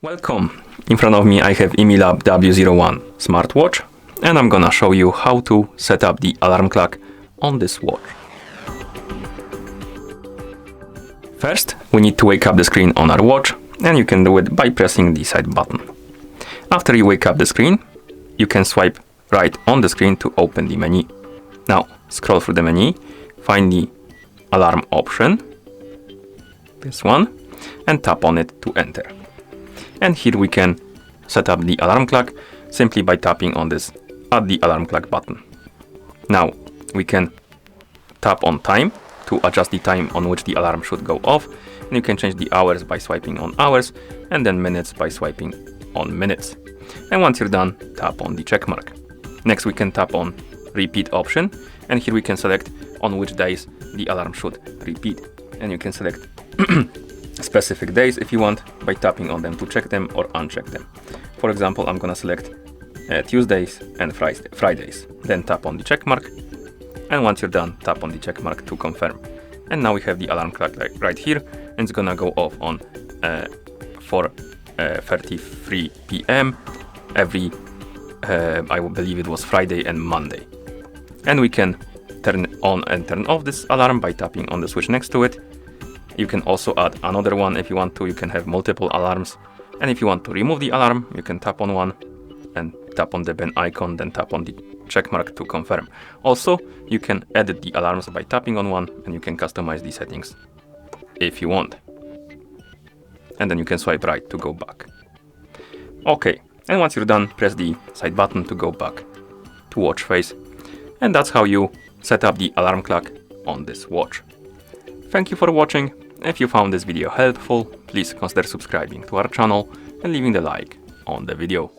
Welcome! In front of me I have IMILAB W01 smartwatch and I'm gonna show you how to set up the alarm clock on this watch. First, we need to wake up the screen on our watch, and you can do it by pressing the side button. After you wake up the screen, you can swipe right on the screen to open the menu. Now scroll through the menu, find the alarm option, this one, and tap on it to enter. And here we can set up the alarm clock simply by tapping on this Add the Alarm Clock button. Now we can tap on time to adjust the time on which the alarm should go off, and you can change the hours by swiping on hours, and then minutes by swiping on minutes. And once you're done, tap on the check mark. Next we can tap on repeat option, and here we can select on which days the alarm should repeat, and you can select specific days if you want by tapping on them to check them or uncheck them. For example, I'm gonna select Tuesdays and Fridays, then tap on the check mark, and once you're done, tap on the check mark to confirm. And now we have the alarm clock right here, and it's gonna go off on 4:33 p.m. every I believe it was Friday and Monday. And we can turn on and turn off this alarm by tapping on the switch next to it. You can also add another one if you want to. You can have multiple alarms, and if you want to remove the alarm, you can tap on one and tap on the Ben icon, then tap on the check mark to confirm. Also, you can edit the alarms by tapping on one, and you can customize the settings if you want. And then you can swipe right to go back. Okay, and once you're done, press the side button to go back to watch face. And that's how you set up the alarm clock on this watch. Thank you for watching. If you found this video helpful, please consider subscribing to our channel and leaving the like on the video.